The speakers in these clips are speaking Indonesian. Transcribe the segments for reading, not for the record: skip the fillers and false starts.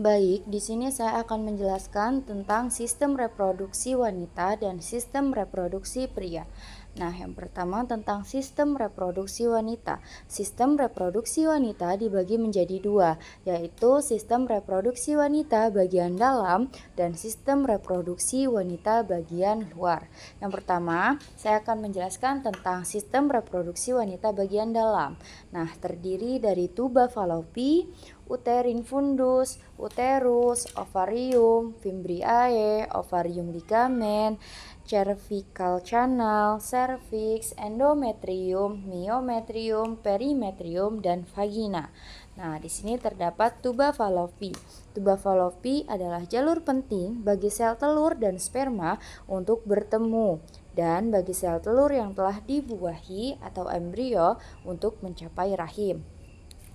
Baik, di sini saya akan menjelaskan tentang sistem reproduksi wanita dan sistem reproduksi pria. Nah, yang pertama tentang sistem reproduksi wanita. Sistem reproduksi wanita dibagi menjadi dua, yaitu sistem reproduksi wanita bagian dalam dan sistem reproduksi wanita bagian luar. Yang pertama, saya akan menjelaskan tentang sistem reproduksi wanita bagian dalam. Nah, terdiri dari tuba falopi, uterin fundus, uterus, ovarium, fimbriae, ovarium ligamen, cervical canal, cervix, endometrium, myometrium, perimetrium, dan vagina. Nah, di sini terdapat tuba falopi. Tuba falopi adalah jalur penting bagi sel telur dan sperma untuk bertemu dan bagi sel telur yang telah dibuahi atau embrio untuk mencapai rahim.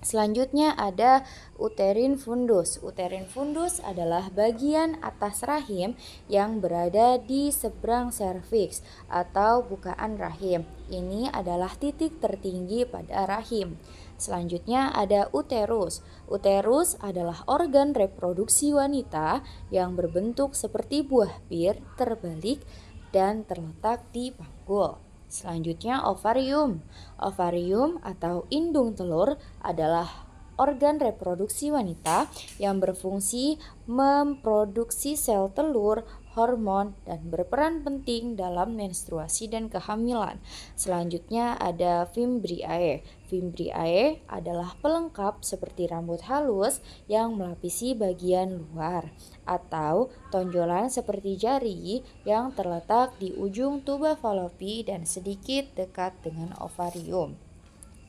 Selanjutnya ada uterin fundus. Uterin fundus adalah bagian atas rahim yang berada di seberang serviks atau bukaan rahim. Ini adalah titik tertinggi pada rahim. Selanjutnya ada uterus. Uterus adalah organ reproduksi wanita yang berbentuk seperti buah pir terbalik dan terletak di panggul. Selanjutnya ovarium. Ovarium atau indung telur adalah organ reproduksi wanita yang berfungsi memproduksi sel telur, hormon, dan berperan penting dalam menstruasi dan kehamilan. Selanjutnya ada fimbriae. Fimbriae adalah pelengkap seperti rambut halus yang melapisi bagian luar atau tonjolan seperti jari yang terletak di ujung tuba falopi dan sedikit dekat dengan ovarium.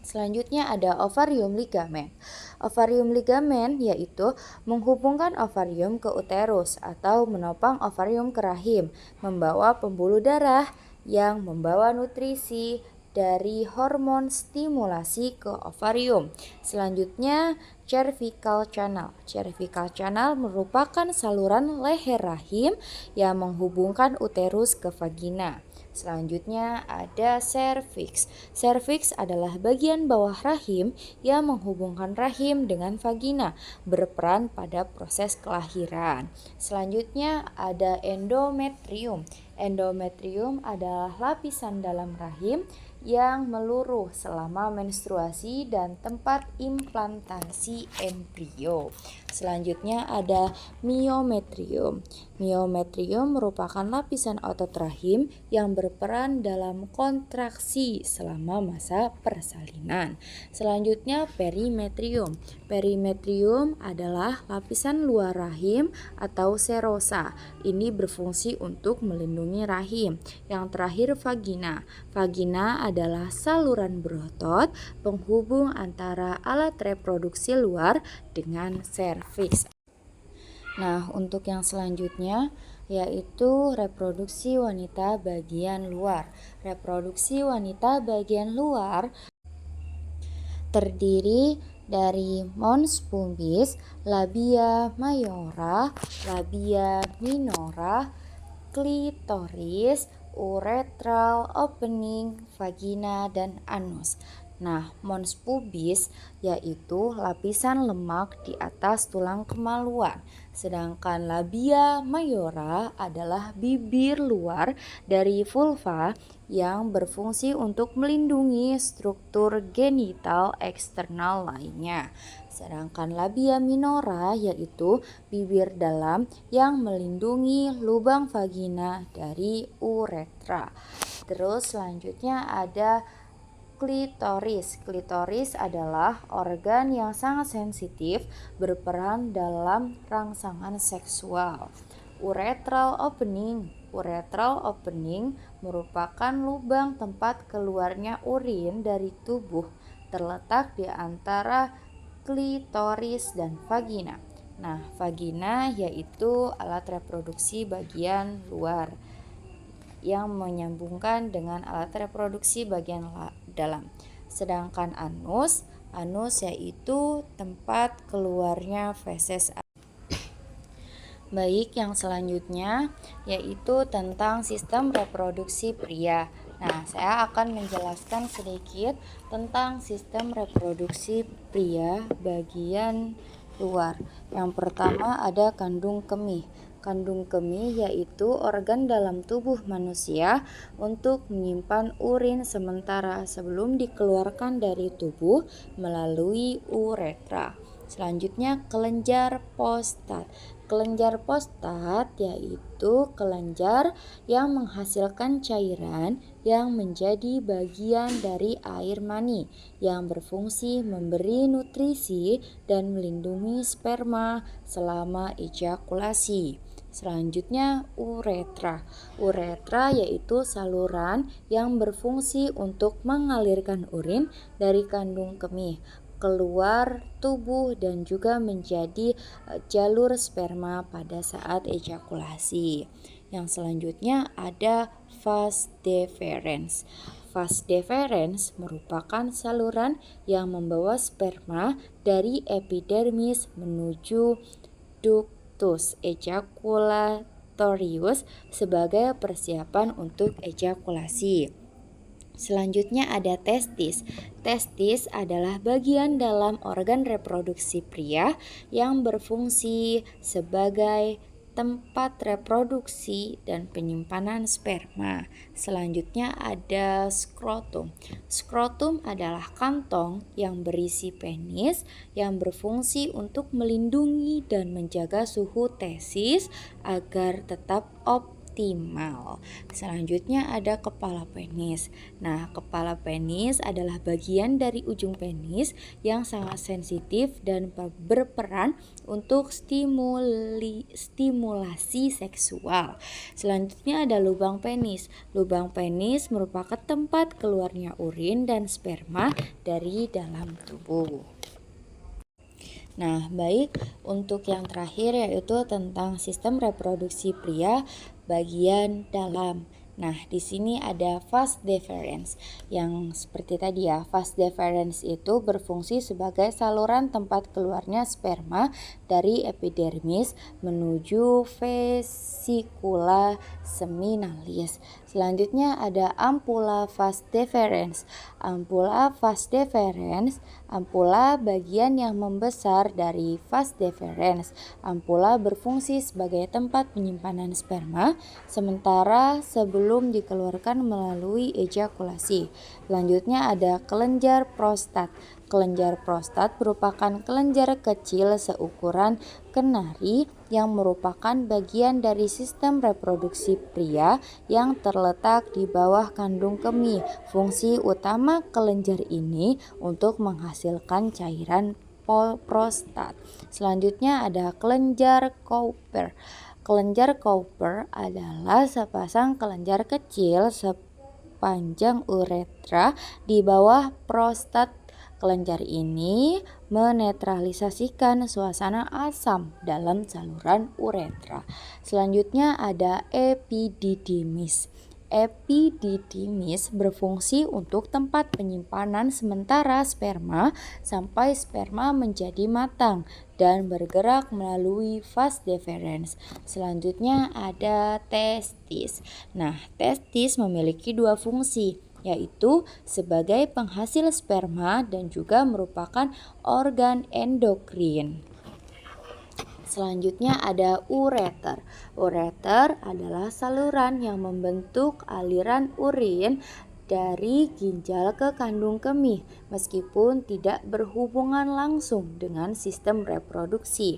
Selanjutnya ada ovarium ligamen. Ovarium ligamen yaitu menghubungkan ovarium ke uterus atau menopang ovarium ke rahim, membawa pembuluh darah yang membawa nutrisi dari hormon stimulasi ke ovarium. Selanjutnya cervical canal. Cervical canal merupakan saluran leher rahim yang menghubungkan uterus ke vagina. Selanjutnya ada serviks. Serviks adalah bagian bawah rahim yang menghubungkan rahim dengan vagina, berperan pada proses kelahiran. Selanjutnya ada endometrium. Endometrium adalah lapisan dalam rahim yang meluruh selama menstruasi dan tempat implantasi embrio. Selanjutnya ada myometrium. Myometrium merupakan lapisan otot rahim yang berperan dalam kontraksi selama masa persalinan. Selanjutnya perimetrium. Perimetrium adalah lapisan luar rahim atau serosa. Ini berfungsi untuk melindungi rahim. Yang terakhir vagina. Vagina adalah saluran berotot penghubung antara alat reproduksi luar dengan serviks. Nah, untuk yang selanjutnya yaitu reproduksi wanita bagian luar. Reproduksi wanita bagian luar terdiri dari mons pubis, labia mayora, labia minora, klitoris, urethral opening, vagina, dan anus. Nah, mons pubis yaitu lapisan lemak di atas tulang kemaluan, sedangkan labia mayora adalah bibir luar dari vulva yang berfungsi untuk melindungi struktur genital eksternal lainnya. Sedangkan labia minora yaitu bibir dalam yang melindungi lubang vagina dari uretra. Terus selanjutnya ada klitoris. Klitoris adalah organ yang sangat sensitif berperan dalam rangsangan seksual. Urethral opening. Urethral opening merupakan lubang tempat keluarnya urin dari tubuh, terletak di antara klitoris dan vagina. Nah, vagina yaitu alat reproduksi bagian luar yang menyambungkan dengan alat reproduksi bagian dalam. Sedangkan anus yaitu tempat keluarnya feses. Baik, yang selanjutnya yaitu tentang sistem reproduksi pria. Nah, saya akan menjelaskan sedikit tentang sistem reproduksi pria bagian luar. Yang pertama ada kandung kemih. Kandung kemih yaitu organ dalam tubuh manusia untuk menyimpan urin sementara sebelum dikeluarkan dari tubuh melalui uretra. Selanjutnya kelenjar prostat. Kelenjar prostat yaitu kelenjar yang menghasilkan cairan yang menjadi bagian dari air mani yang berfungsi memberi nutrisi dan melindungi sperma selama ejakulasi. Selanjutnya uretra. Uretra yaitu saluran yang berfungsi untuk mengalirkan urin dari kandung kemih keluar tubuh dan juga menjadi jalur sperma pada saat ejakulasi. Yang selanjutnya ada vas deferens. Vas deferens merupakan saluran yang membawa sperma dari epidermis menuju ductus ejaculatorius sebagai persiapan untuk ejakulasi. Selanjutnya ada testis. Testis adalah bagian dalam organ reproduksi pria yang berfungsi sebagai tempat reproduksi dan penyimpanan sperma. Selanjutnya ada skrotum. Skrotum adalah kantong yang berisi penis yang berfungsi untuk melindungi dan menjaga suhu testis agar tetap optimal. Selanjutnya ada kepala penis. Nah, kepala penis adalah bagian dari ujung penis yang sangat sensitif dan berperan untuk stimulasi seksual. Selanjutnya ada lubang penis. Lubang penis merupakan tempat keluarnya urin dan sperma dari dalam tubuh. Nah, baik, untuk yang terakhir yaitu tentang sistem reproduksi pria bagian dalam. Nah, di sini ada vas deferens yang seperti tadi ya. Vas deferens itu berfungsi sebagai saluran tempat keluarnya sperma dari epidermis menuju vesikula seminalis. Selanjutnya ada ampula vas deferens. Ampula vas deferens, ampula bagian yang membesar dari vas deferens. Ampula berfungsi sebagai tempat penyimpanan sperma sementara sebelum dikeluarkan melalui ejakulasi. Selanjutnya ada kelenjar prostat. Kelenjar prostat merupakan kelenjar kecil seukuran kenari yang merupakan bagian dari sistem reproduksi pria yang terletak di bawah kandung kemih. Fungsi utama kelenjar ini untuk menghasilkan cairan prostat. Selanjutnya ada kelenjar Cowper. Kelenjar Cowper adalah sepasang kelenjar kecil sepanjang uretra di bawah prostat. Kelenjar ini menetralisasikan suasana asam dalam saluran uretra. Selanjutnya ada epididymis. Epididymis berfungsi untuk tempat penyimpanan sementara sperma sampai sperma menjadi matang dan bergerak melalui vas deferens. Selanjutnya ada testis. Nah, testis memiliki dua fungsi, yaitu sebagai penghasil sperma dan juga merupakan organ endokrin. Selanjutnya ada ureter. Ureter adalah saluran yang membentuk aliran urin dari ginjal ke kandung kemih meskipun tidak berhubungan langsung dengan sistem reproduksi.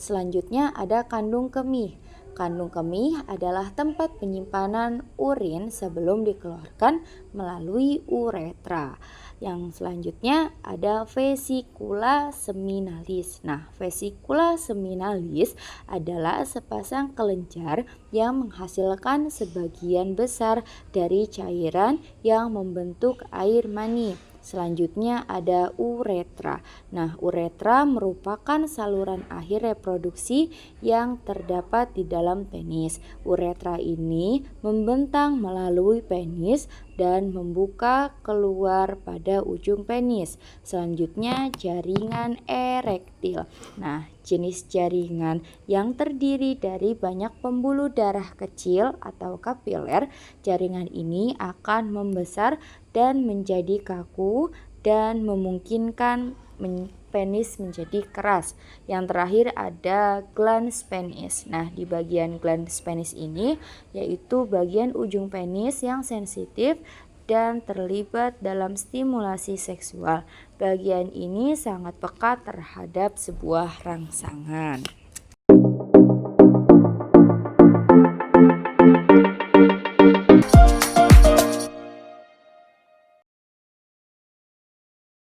Selanjutnya ada kandung kemih. Kandung kemih adalah tempat penyimpanan urin sebelum dikeluarkan melalui uretra. Yang selanjutnya ada vesikula seminalis. Nah, vesikula seminalis adalah sepasang kelenjar yang menghasilkan sebagian besar dari cairan yang membentuk air mani. Selanjutnya ada uretra. Nah, uretra merupakan saluran akhir reproduksi yang terdapat di dalam penis. Uretra ini membentang melalui penis dan membuka keluar pada ujung penis. Selanjutnya jaringan erektil. Nah, jenis jaringan yang terdiri dari banyak pembuluh darah kecil atau kapiler. Jaringan ini akan membesar dan menjadi kaku dan memungkinkan penis menjadi keras. Yang terakhir ada glans penis. Nah, di bagian glans penis ini yaitu bagian ujung penis yang sensitif dan terlibat dalam stimulasi seksual. Bagian ini sangat peka terhadap sebuah rangsangan.